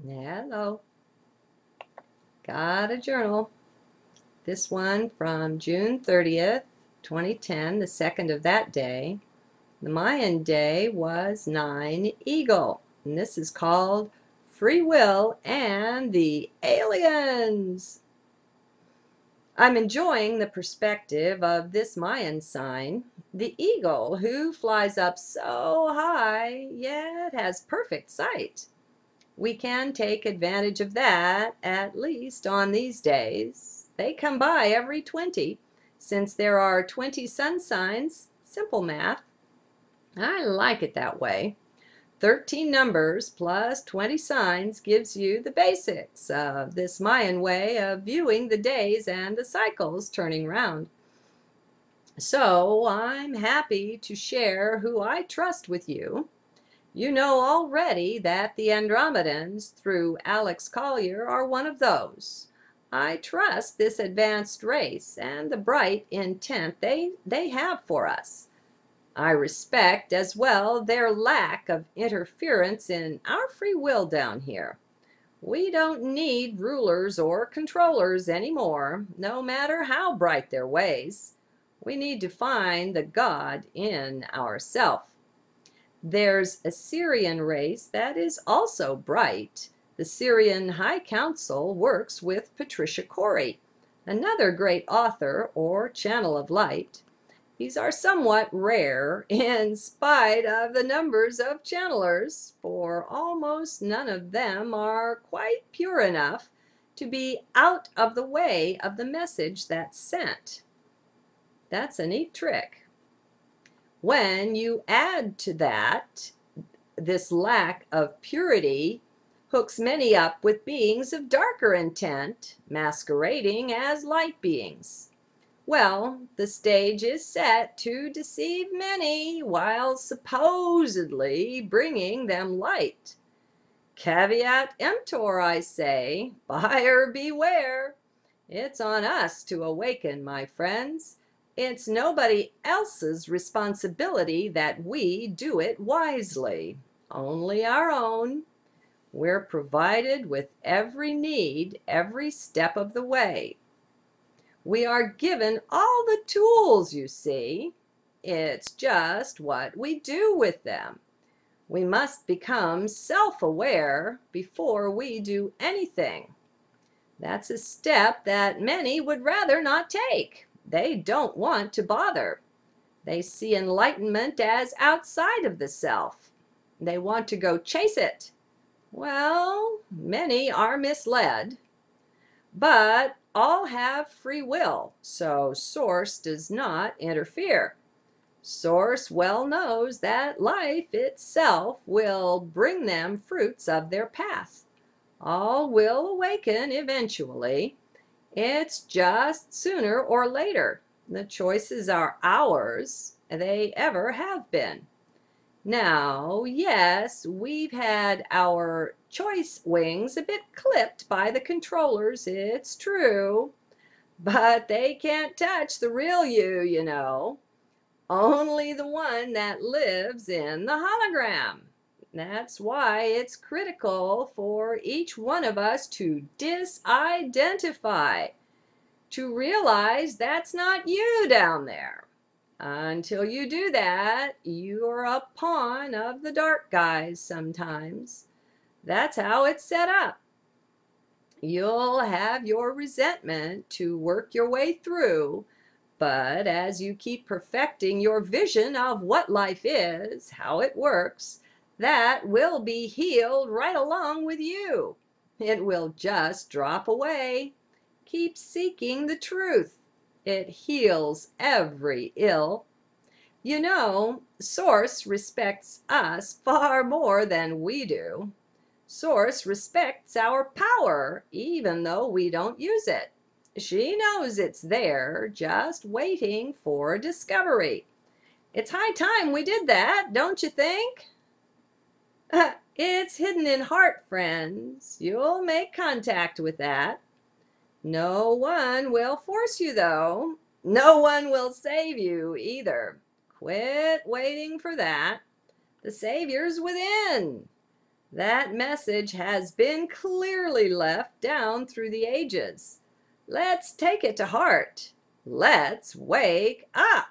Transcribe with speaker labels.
Speaker 1: Hello. Got a journal. This one from June 30th, 2010, the second of that day. The Mayan day was 9 Eagle, and this is called Free Will and the Aliens. I'm enjoying the perspective of this Mayan sign, the eagle who flies up so high yet has perfect sight. We can take advantage of that, at least on these days. They come by every 20, since there are 20 sun signs. Simple math. I like it that way. 13 numbers plus 20 signs gives you the basics of this Mayan way of viewing the days and the cycles turning round. So I'm happy to share who I trust with you. You know already that the Andromedans, through Alex Collier, are one of those. I trust this advanced race and the bright intent they have for us. I respect as well their lack of interference in our free will down here. We don't need rulers or controllers anymore, no matter how bright their ways. We need to find the God in ourself. There's a Syrian race that is also bright. The Syrian High Council works with Patricia Corey, another great author or channel of light. These are somewhat rare in spite of the numbers of channelers, for almost none of them are quite pure enough to be out of the way of the message that's sent. That's a neat trick. When you add to that, this lack of purity hooks many up with beings of darker intent, masquerading as light beings. Well, the stage is set to deceive many while supposedly bringing them light. Caveat emptor, I say, buyer beware. It's on us to awaken, my friends. It's nobody else's responsibility that we do it wisely, only our own. We're provided with every need every step of the way. We are given all the tools, you see. It's just what we do with them. We must become self-aware before we do anything. That's a step that many would rather not take. They don't want to bother. They see enlightenment as outside of the self. They want to go chase it. Well, many are misled, but all have free will, so Source does not interfere. Source well knows that life itself will bring them fruits of their path. All will awaken eventually. It's just sooner or later. The choices are ours. They ever have been. Now, yes, we've had our choice wings a bit clipped by the controllers, it's true. But they can't touch the real you, you know. Only the one that lives in the hologram. That's why it's critical for each one of us to disidentify, to realize that's not you down there. Until you do that, you're a pawn of the dark guys sometimes. That's how it's set up. You'll have your resentment to work your way through, but as you keep perfecting your vision of what life is, how it works, that will be healed right along with you. It will just drop away. Keep seeking the truth. It heals every ill. You know, Source respects us far more than we do. Source respects our power, even though we don't use it. She knows it's there, just waiting for discovery. It's high time we did that, don't you think? It's hidden in heart, friends. You'll make contact with that. No one will force you, though. No one will save you, either. Quit waiting for that. The Savior's within. That message has been clearly left down through the ages. Let's take it to heart. Let's wake up.